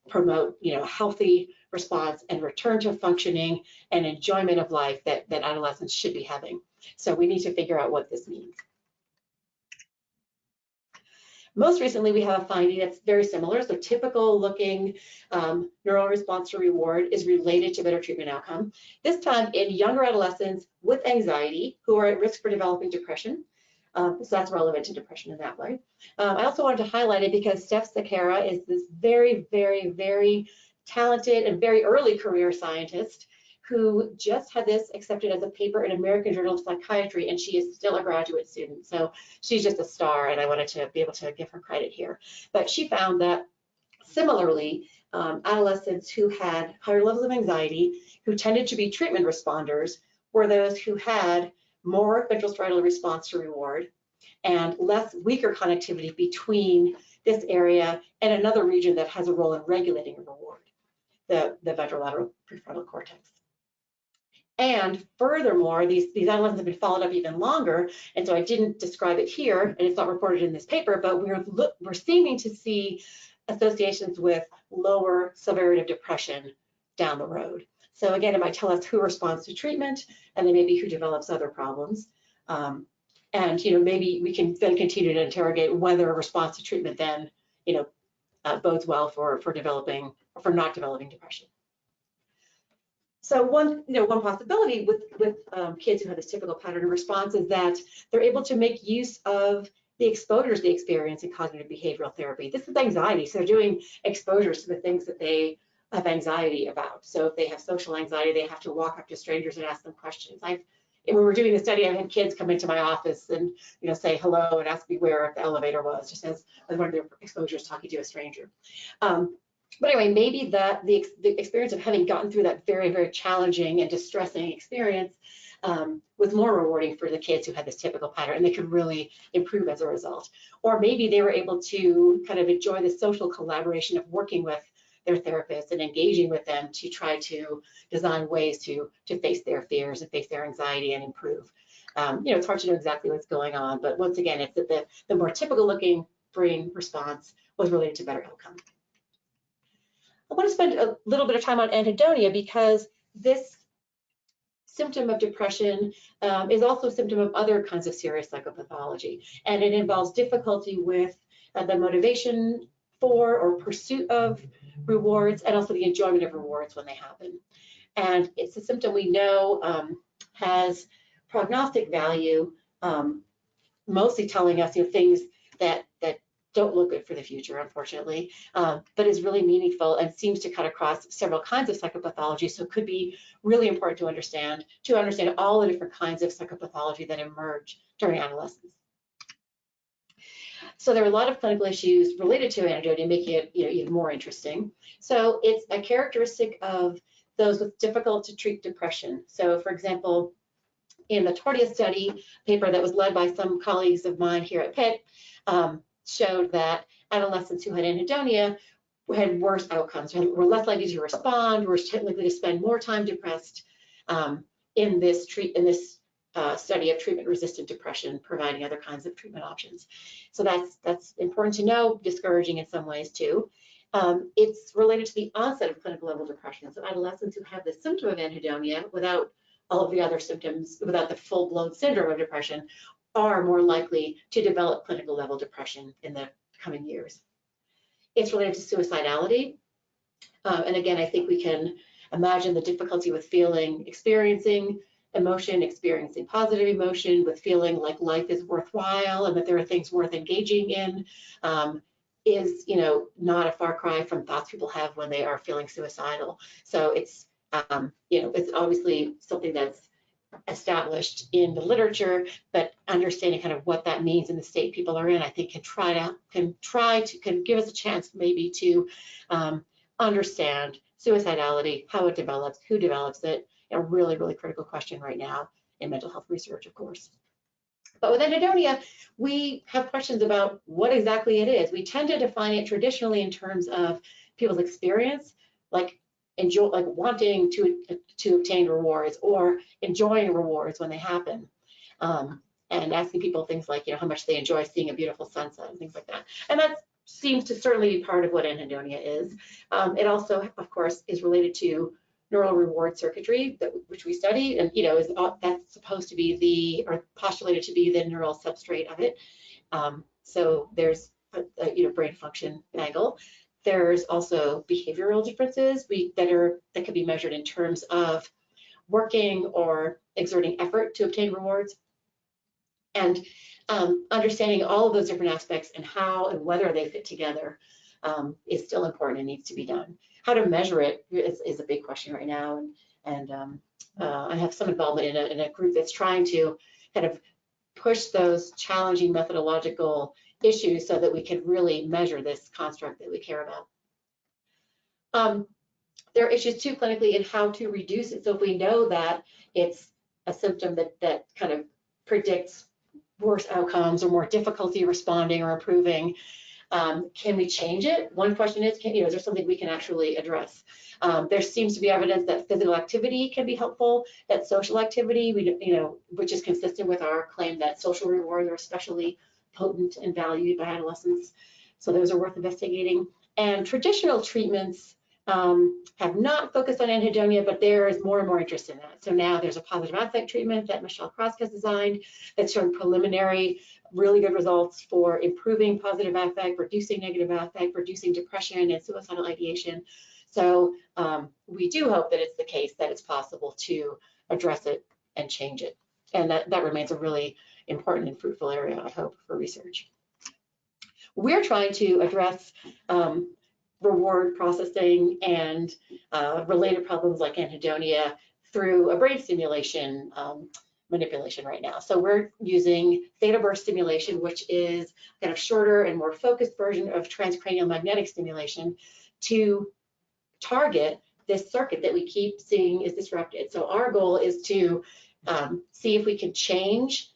promote, you know, a healthy response and return to functioning and enjoyment of life that adolescents should be having. So we need to figure out what this means. Most recently, we have a finding that's very similar. So typical looking neural response to reward is related to better treatment outcome. This time in younger adolescents with anxiety who are at risk for developing depression. So that's relevant to depression in that way. I also wanted to highlight it because Steph Sequeira is this very, very, very talented and very early career scientist who just had this accepted as a paper in American Journal of Psychiatry, and she is still a graduate student. So she's just a star, and I wanted to be able to give her credit here. But she found that similarly, adolescents who had higher levels of anxiety, who tended to be treatment responders, were those who had more ventral striatal response to reward and less weaker connectivity between this area and another region that has a role in regulating reward, the ventrolateral prefrontal cortex. And furthermore, these adolescents have been followed up even longer, and so I didn't describe it here, and it's not reported in this paper, but we're seeming to see associations with lower severity of depression down the road. So again, it might tell us who responds to treatment, and then maybe who develops other problems. And you know, maybe we can then continue to interrogate whether a response to treatment then, you know, bodes well for developing or for not developing depression. So one possibility with kids who have this typical pattern of response is that they're able to make use of the exposures they experience in cognitive behavioral therapy. This is anxiety, so they're doing exposures to the things that they have anxiety about. So if they have social anxiety, they have to walk up to strangers and ask them questions. When we were doing the study, I had kids come into my office and say hello and ask me where the elevator was, just as one of their exposures talking to a stranger. But anyway, maybe the experience of having gotten through that very, very challenging and distressing experience was more rewarding for the kids who had this typical pattern, and they could really improve as a result. Or maybe they were able to kind of enjoy the social collaboration of working with their therapists and engaging with them to try to design ways to face their fears and face their anxiety and improve. It's hard to know exactly what's going on, but once again, it's that the more typical looking brain response was related to better outcome. I want to spend a little bit of time on anhedonia because this symptom of depression is also a symptom of other kinds of serious psychopathology, and it involves difficulty with the motivation for or pursuit of rewards, and also the enjoyment of rewards when they happen. And it's a symptom we know has prognostic value, mostly telling us things that don't look good for the future, unfortunately, but is really meaningful and seems to cut across several kinds of psychopathology. So it could be really important to understand all the different kinds of psychopathology that emerge during adolescence. So there are a lot of clinical issues related to anhedonia, making it even more interesting. So it's a characteristic of those with difficult to treat depression. So for example, in the Tordia study paper that was led by some colleagues of mine here at Pitt, showed that adolescents who had anhedonia had worse outcomes, were less likely to respond, were likely to spend more time depressed in this study of treatment-resistant depression, providing other kinds of treatment options. So that's important to know, discouraging in some ways too. It's related to the onset of clinical level depression. So adolescents who have the symptom of anhedonia without all of the other symptoms, without the full-blown syndrome of depression, are more likely to develop clinical level depression in the coming years. It's related to suicidality. And again, I think we can imagine the difficulty with experiencing emotion, experiencing positive emotion, with feeling like life is worthwhile and that there are things worth engaging in, is not a far cry from thoughts people have when they are feeling suicidal. So it's it's obviously something that's established in the literature, but understanding kind of what that means in the state people are in, I think can give us a chance maybe to understand suicidality, how it develops, who develops it. A really, really critical question right now in mental health research, of course. But with anhedonia, we have questions about what exactly it is. We tend to define it traditionally in terms of people's experience, like wanting to obtain rewards or enjoying rewards when they happen, and asking people things like how much they enjoy seeing a beautiful sunset and things like that. And that seems to certainly be part of what anhedonia is. It also, of course, is related to neural reward circuitry, which we study, and that's supposed to be or postulated to be the neural substrate of it. So there's a brain function angle. There's also behavioral differences that could be measured in terms of working or exerting effort to obtain rewards. And understanding all of those different aspects and how and whether they fit together is still important and needs to be done. How to measure it is a big question right now, and I have some involvement in a group that's trying to kind of push those challenging methodological issues so that we can really measure this construct that we care about. There are issues too clinically in how to reduce it. So if we know that it's a symptom that kind of predicts worse outcomes or more difficulty responding or improving, can we change it? One question is, is there something we can actually address? There seems to be evidence that physical activity can be helpful, that social activity, which is consistent with our claim that social rewards are especially potent and valued by adolescents. So those are worth investigating. And traditional treatments have not focused on anhedonia, but there is more and more interest in that. So now there's a positive affect treatment that Michelle Krosk has designed that's shown preliminary really good results for improving positive affect, reducing negative affect, reducing depression and suicidal ideation. So we do hope that it's the case that it's possible to address it and change it. And that remains a really important and fruitful area, I hope, for research. We're trying to address reward processing and related problems like anhedonia through a brain stimulation manipulation right now. So we're using theta burst stimulation, which is kind of shorter and more focused version of transcranial magnetic stimulation to target this circuit that we keep seeing is disrupted. So our goal is to see if we can change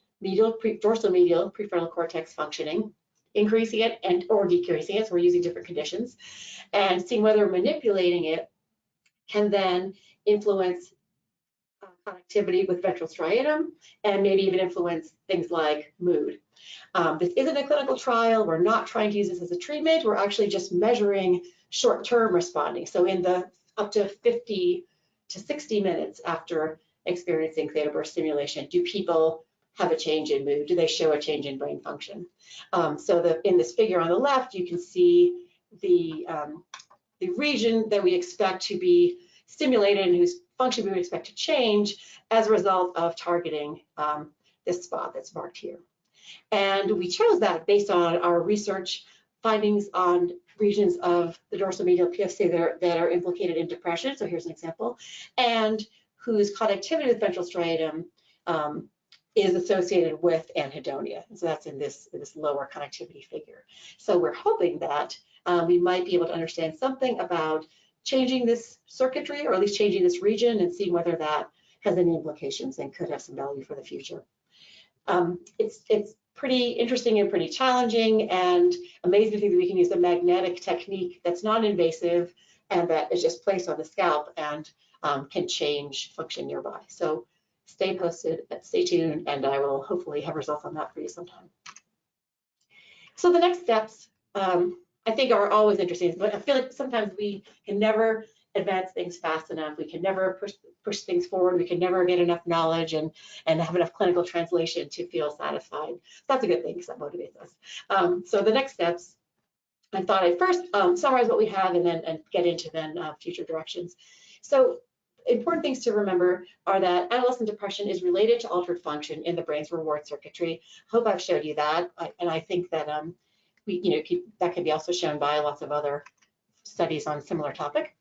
dorsal medial prefrontal cortex functioning, increasing it or decreasing it. So we're using different conditions, and seeing whether manipulating it can then influence connectivity with ventral striatum and maybe even influence things like mood. This isn't a clinical trial. We're not trying to use this as a treatment. We're actually just measuring short-term responding. So in the up to 50 to 60 minutes after experiencing theta burst stimulation, do people have a change in mood? Do they show a change in brain function? So in this figure on the left, you can see the region that we expect to be stimulated and whose function we would expect to change as a result of targeting this spot that's marked here. And we chose that based on our research findings on regions of the dorsal medial PFC that are implicated in depression. So here's an example, and whose connectivity with ventral striatum is associated with anhedonia. And so that's in this lower connectivity figure. So we're hoping that we might be able to understand something about changing this circuitry, or at least changing this region, and see whether that has any implications and could have some value for the future. It's pretty interesting and pretty challenging, and amazing to think that we can use a magnetic technique that's non-invasive and that is just placed on the scalp and can change function nearby. So stay posted, stay tuned, and I will hopefully have results on that for you sometime. So the next steps, I think, are always interesting, but I feel like sometimes we can never advance things fast enough. We can never push things forward. We can never get enough knowledge and have enough clinical translation to feel satisfied. That's a good thing because that motivates us. So the next steps, I thought I'd first summarize what we have and get into future directions. So important things to remember are that adolescent depression is related to altered function in the brain's reward circuitry. Hope I've showed you that, and I think that that can be also shown by lots of other studies on similar topic.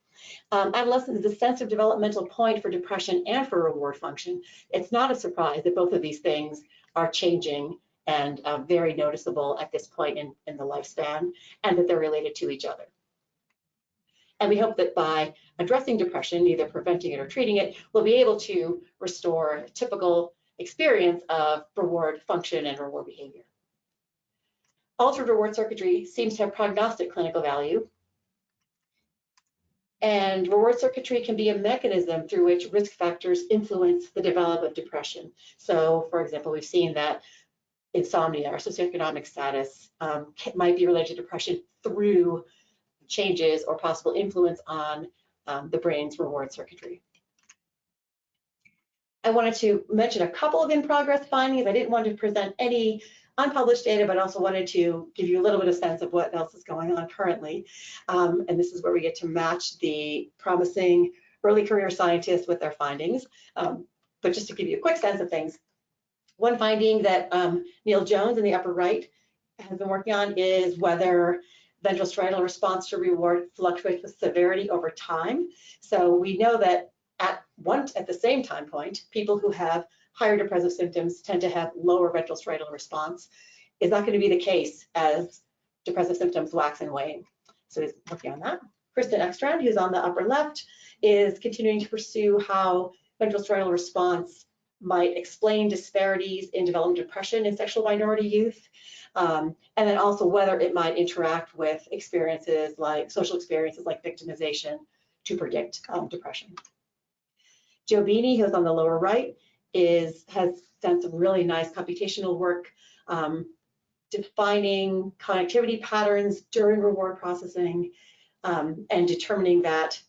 Adolescence is a sensitive developmental point for depression and for reward function. It's not a surprise that both of these things are changing and very noticeable at this point in the lifespan, and that they're related to each other. And we hope that by addressing depression, either preventing it or treating it, we'll be able to restore a typical experience of reward function and reward behavior. Altered reward circuitry seems to have prognostic clinical value. And reward circuitry can be a mechanism through which risk factors influence the development of depression. So, for example, we've seen that insomnia or socioeconomic status might be related to depression through changes or possible influence on the brain's reward circuitry. I wanted to mention a couple of in-progress findings. I didn't want to present any unpublished data, but also wanted to give you a little bit of sense of what else is going on currently. And this is where we get to match the promising early career scientists with their findings. But just to give you a quick sense of things, one finding that Neil Jones in the upper right has been working on is whether ventral striatal response to reward fluctuates with severity over time. So we know that at the same time point, people who have higher depressive symptoms tend to have lower ventral striatal response. Is not going to be the case as depressive symptoms wax and wane. So he's working on that. Kristen Ekstrand, who's on the upper left, is continuing to pursue how ventral striatal response might explain disparities in development depression in sexual minority youth, and then also whether it might interact with experiences like social experiences like victimization to predict depression. Joe Beanie, who's on the lower right, has done some really nice computational work defining connectivity patterns during reward processing and determining that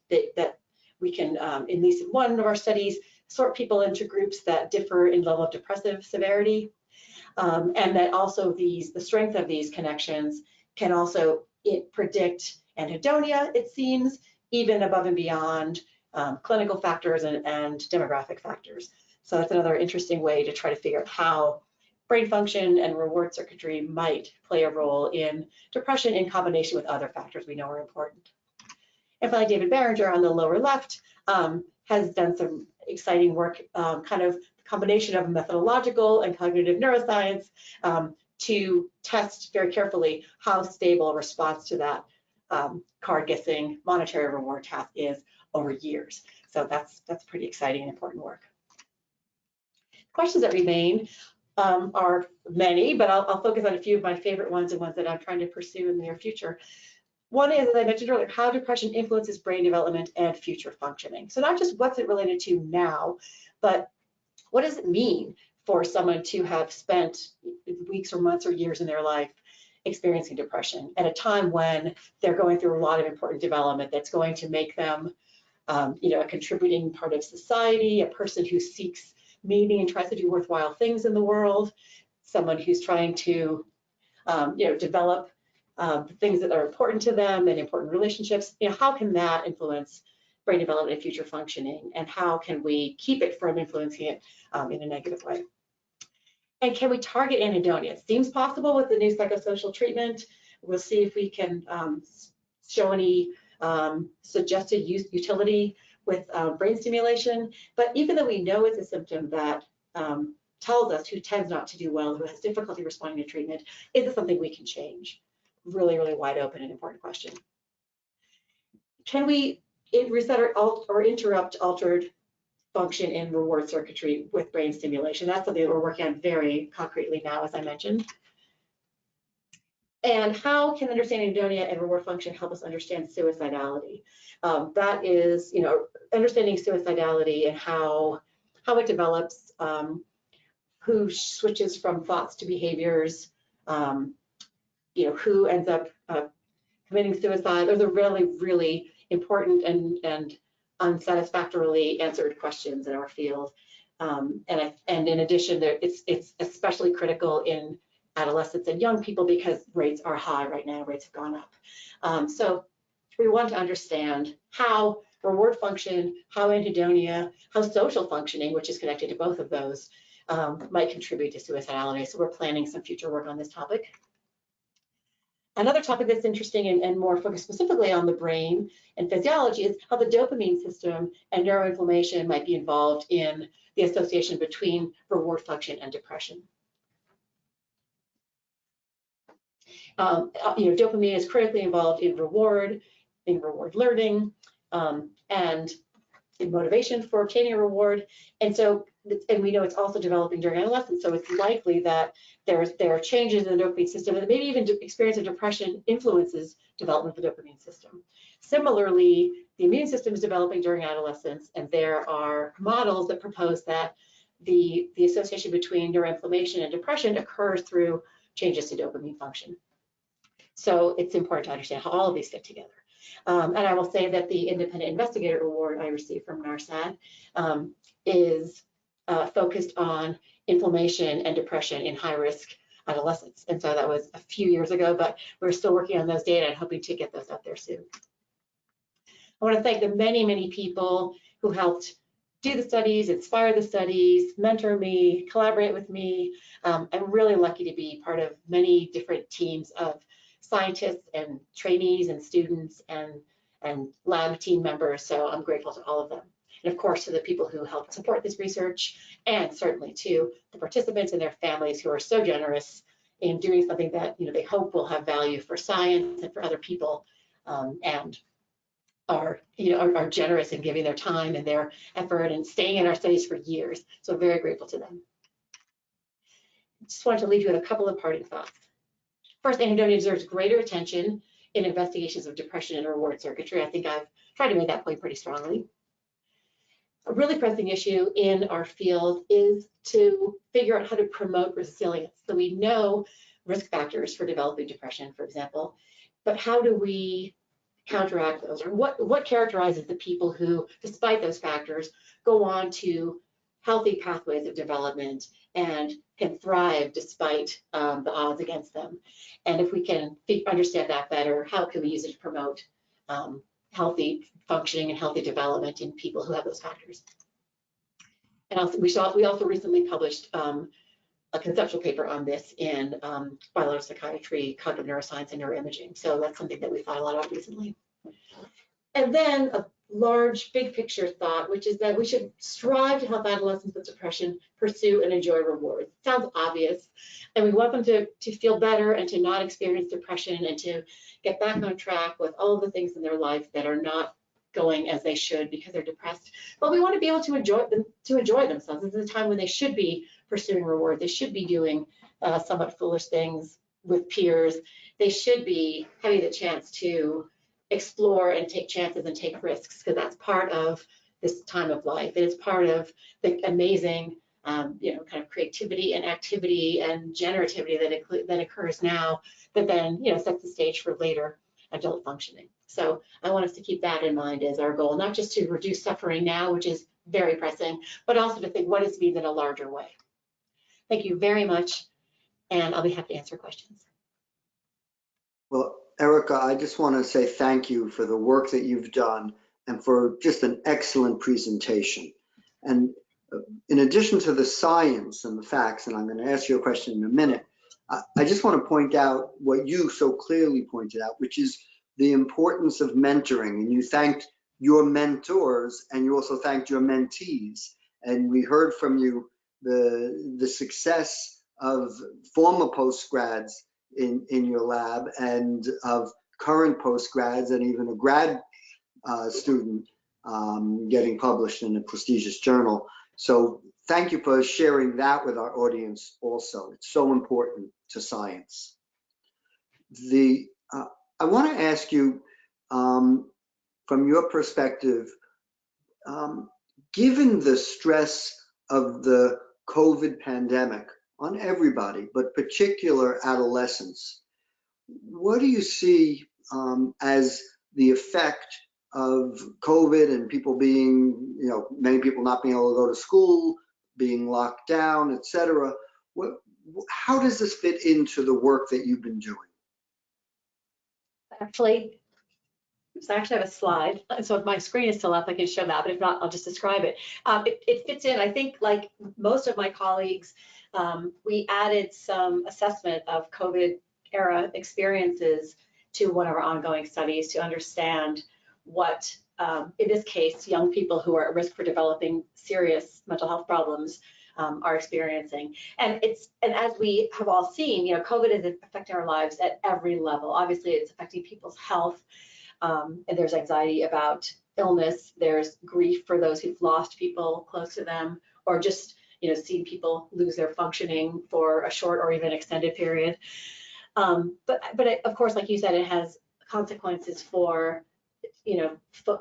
we can, in at least one of our studies, sort people into groups that differ in level of depressive severity, and that also the strength of these connections can also predict anhedonia, it seems, even above and beyond clinical factors and demographic factors. So that's another interesting way to try to figure out how brain function and reward circuitry might play a role in depression in combination with other factors we know are important. And finally, David Barringer on the lower left has done some exciting work, kind of combination of methodological and cognitive neuroscience to test very carefully how stable a response to that card guessing monetary reward task is over years. So that's pretty exciting and important work. Questions that remain are many, but I'll focus on a few of my favorite ones and ones that I'm trying to pursue in the near future. One is, as I mentioned earlier, how depression influences brain development and future functioning. So not just what's it related to now, but what does it mean for someone to have spent weeks or months or years in their life experiencing depression at a time when they're going through a lot of important development that's going to make them a contributing part of society, a person who seeks meaning and tries to do worthwhile things in the world, someone who's trying to develop things that are important to them and important relationships. How can that influence brain development and future functioning, and how can we keep it from influencing it in a negative way? And can we target anhedonia? It seems possible with the new psychosocial treatment. We'll see if we can show any suggested utility with brain stimulation. But even though we know it's a symptom that tells us who tends not to do well, who has difficulty responding to treatment. Is this something we can change? Really, really wide open and important question. Can we reset or interrupt altered function in reward circuitry with brain stimulation? That's something that we're working on very concretely now, as I mentioned. And how can understanding anhedonia and reward function help us understand suicidality? That is, understanding suicidality and how it develops, who switches from thoughts to behaviors, who ends up committing suicide. Those are really, really important and unsatisfactorily answered questions in our field. And in addition, it's especially critical in adolescents and young people because rates are high right now, rates have gone up. So we want to understand how reward function, how anhedonia, how social functioning, which is connected to both of those, might contribute to suicidality. So we're planning some future work on this topic. Another topic that's interesting and more focused specifically on the brain and physiology is how the dopamine system and neuroinflammation might be involved in the association between reward function and depression. Dopamine is critically involved in reward learning, and in motivation for obtaining a reward. And we know it's also developing during adolescence. So it's likely that there are changes in the dopamine system, and maybe even experience of depression influences development of the dopamine system. Similarly, the immune system is developing during adolescence, and there are models that propose that the association between neuroinflammation and depression occurs through changes to dopamine function. So it's important to understand how all of these fit together. And I will say that the Independent Investigator Award I received from NARSAD is focused on inflammation and depression in high-risk adolescents. And so that was a few years ago, but we're still working on those data and hoping to get those out there soon. I want to thank the many, many people who helped do the studies, inspire the studies, mentor me, collaborate with me. I'm really lucky to be part of many different teams of scientists and trainees and students and lab team members. So I'm grateful to all of them. And of course, to the people who helped support this research, and certainly to the participants and their families who are so generous in doing something that they hope will have value for science and for other people, and are generous in giving their time and their effort and staying in our studies for years. So very grateful to them. Just wanted to leave you with a couple of parting thoughts. First, anhedonia deserves greater attention in investigations of depression and reward circuitry. I think I've tried to make that point pretty strongly. A really pressing issue in our field is to figure out how to promote resilience. So we know risk factors for developing depression, for example, but how do we counteract those? Or what characterizes the people who, despite those factors, go on to healthy pathways of development and can thrive despite the odds against them? And if we can understand that better, how can we use it to promote healthy functioning and healthy development in people who have those factors? And also, we also recently published a conceptual paper on this in biological psychiatry, cognitive neuroscience, and neuroimaging. So that's something that we thought a lot about recently. And then a large, big picture thought, which is that we should strive to help adolescents with depression pursue and enjoy rewards. It sounds obvious, and we want them to feel better and to not experience depression and to get back on track with all of the things in their life that are not going as they should because they're depressed. But we want to be able to enjoy themselves. This is a time when they should be pursuing reward. They should be doing somewhat foolish things with peers. They should be having the chance to explore and take chances and take risks, because that's part of this time of life. It is part of the amazing, kind of creativity and activity and generativity that occurs now, that then, sets the stage for later adult functioning. So I want us to keep that in mind as our goal, not just to reduce suffering now, which is very pressing, but also to think what this means in a larger way. Thank you very much, and I'll be happy to answer questions. Well, Erika, I just want to say thank you for the work that you've done and for just an excellent presentation. And in addition to the science and the facts, and I'm going to ask you a question in a minute, I just want to point out what you so clearly pointed out, which is the importance of mentoring. And you thanked your mentors, and you also thanked your mentees. And we heard from you the success of former postgrads in your lab and of current postgrads and even a grad student getting published in a prestigious journal. So thank you for sharing that with our audience also. It's so important to science. I want to ask you, from your perspective, given the stress of the COVID pandemic on everybody, but particular adolescents, what do you see as the effect of COVID and people being, many people not being able to go to school, being locked down, et cetera? How does this fit into the work that you've been doing? Actually, so I actually have a slide. So if my screen is still up, I can show that, but if not, I'll just describe it. It fits in, I think, like most of my colleagues, we added some assessment of COVID era experiences to one of our ongoing studies to understand what, in this case, young people who are at risk for developing serious mental health problems are experiencing. And as we have all seen, COVID is affecting our lives at every level. Obviously, it's affecting people's health. And there's anxiety about illness. There's grief for those who've lost people close to them, or just seeing people lose their functioning for a short or even extended period. But of course, like you said, it has consequences for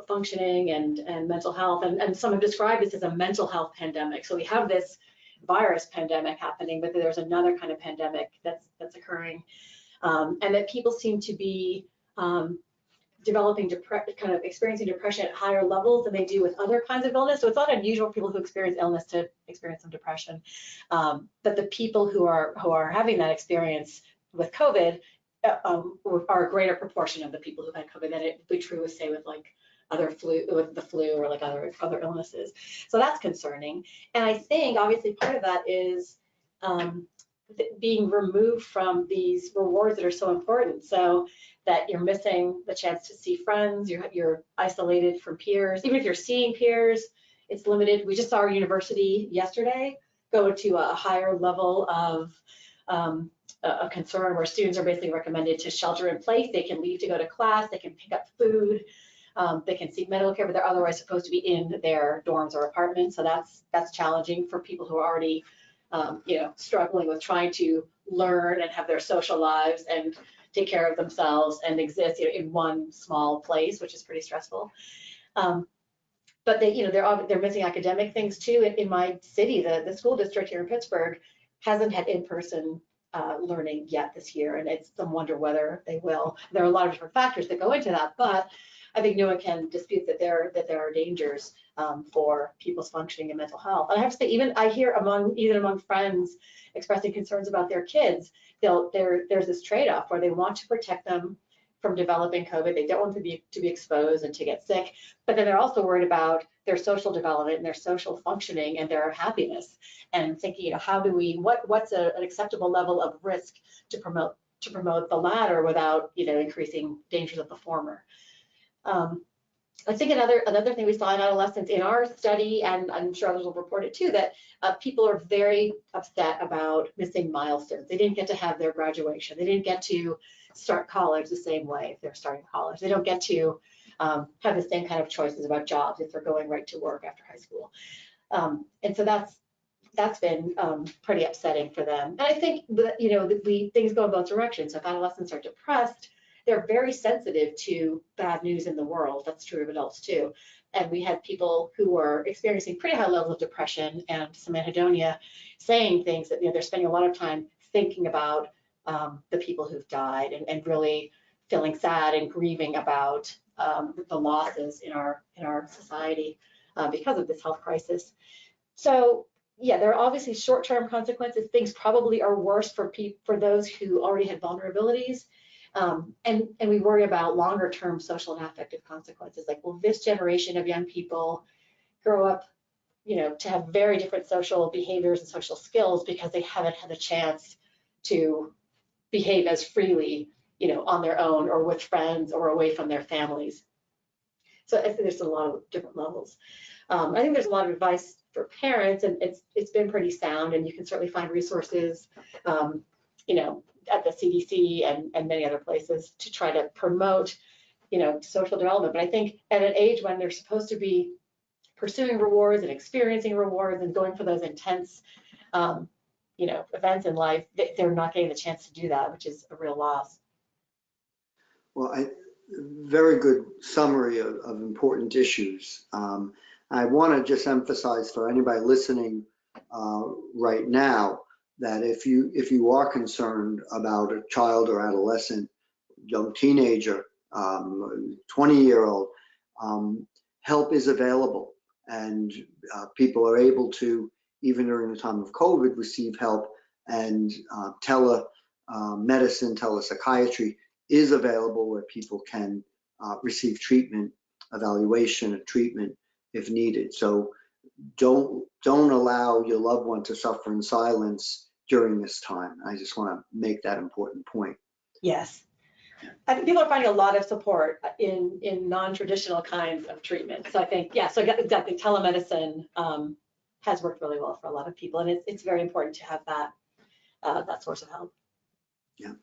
functioning and mental health. And some have described this as a mental health pandemic. So we have this virus pandemic happening, but there's another kind of pandemic that's occurring, and that people seem to be developing kind of experiencing depression at higher levels than they do with other kinds of illness. So it's not unusual for people who experience illness to experience some depression. But the people who are having that experience with COVID are a greater proportion of the people who've had COVID than it would be true with, say, with like with the flu or like other illnesses. So that's concerning. And I think obviously part of that is being removed from these rewards that are so important. So that you're missing the chance to see friends, you're isolated from peers. Even if you're seeing peers, it's limited. We just saw our university yesterday go to a higher level of a concern where students are basically recommended to shelter in place. They can leave to go to class, they can pick up food, they can seek medical care, but they're otherwise supposed to be in their dorms or apartments. So that's challenging for people who are already struggling with trying to learn and have their social lives and take care of themselves and exist in one small place, which is pretty stressful. But they're missing academic things too. In my city, the school district here in Pittsburgh hasn't had in-person learning yet this year, and it's some wonder whether they will. There are a lot of different factors that go into that, but I think no one can dispute that there are dangers for people's functioning and mental health. And I have to say, I hear even among friends expressing concerns about their kids, there's this trade-off where they want to protect them from developing COVID. They don't want to be exposed and to get sick, but then they're also worried about their social development and their social functioning and their happiness, and thinking, what's an acceptable level of risk to promote the latter without increasing dangers of the former. I think another thing we saw in adolescents in our study, and I'm sure others will report it too, that people are very upset about missing milestones. They didn't get to have their graduation. They didn't get to start college the same way if they're starting college. They don't get to have the same kind of choices about jobs if they're going right to work after high school. And so that's been pretty upsetting for them. And I think that, things go in both directions. So if adolescents are depressed, they're very sensitive to bad news in the world. That's true of adults too. And we had people who were experiencing pretty high levels of depression and some anhedonia saying things that, they're spending a lot of time thinking about the people who've died and really feeling sad and grieving about the losses in our society because of this health crisis. So yeah, there are obviously short-term consequences. Things probably are worse for those who already had vulnerabilities. And we worry about longer term social and affective consequences. Like, will this generation of young people grow up, to have very different social behaviors and social skills because they haven't had a chance to behave as freely, on their own or with friends or away from their families. So I think there's a lot of different levels. I think there's a lot of advice for parents, and it's been pretty sound, and you can certainly find resources, you know, at the CDC and many other places to try to promote, you know, social development. But I think at an age when they're supposed to be pursuing rewards and experiencing rewards and going for those intense, you know, events in life, they're not getting the chance to do that, which is a real loss. Well, very good summary of important issues. I want to just emphasize for anybody listening right now that if you are concerned about a child or adolescent, young teenager, 20-year-old, help is available, and people are able to, even during the time of COVID, receive help, and telemedicine, telepsychiatry is available where people can receive treatment, evaluation, and treatment if needed. So don't allow your loved one to suffer in silence during this time. I just want to make that important point. Yes. I think people are finding a lot of support in non-traditional kinds of treatment. So I think, yeah, so exactly, telemedicine has worked really well for a lot of people, and it's very important to have that source of help. Yeah.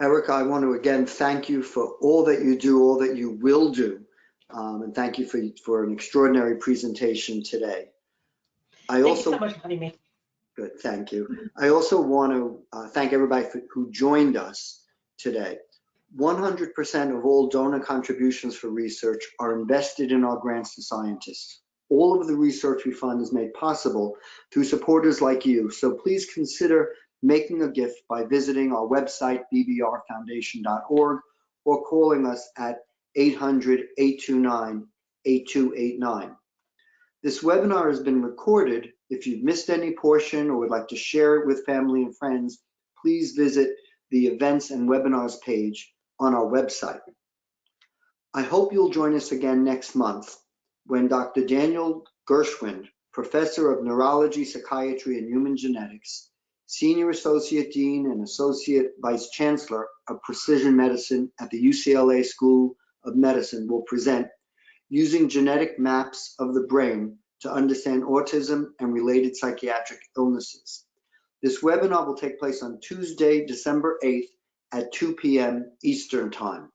Erika, I want to again thank you for all that you do, all that you will do, and thank you for an extraordinary presentation today. Thank you so much for having me. Good, thank you. I also want to thank everybody who joined us today. 100% of all donor contributions for research are invested in our grants to scientists. All of the research we fund is made possible through supporters like you, so please consider making a gift by visiting our website, bbrfoundation.org, or calling us at 800-829-8289. This webinar has been recorded. If you've missed any portion or would like to share it with family and friends, please visit the events and webinars page on our website. I hope you'll join us again next month when Dr. Daniel Gershwind, Professor of Neurology, Psychiatry, and Human Genetics, Senior Associate Dean and Associate Vice Chancellor of Precision Medicine at the UCLA School of Medicine, will present Using Genetic Maps of the Brain to Understand Autism and Related Psychiatric Illnesses. This webinar will take place on Tuesday, December 8th at 2 p.m. Eastern Time.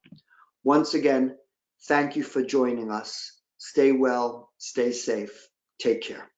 Once again, thank you for joining us. Stay well, stay safe, take care.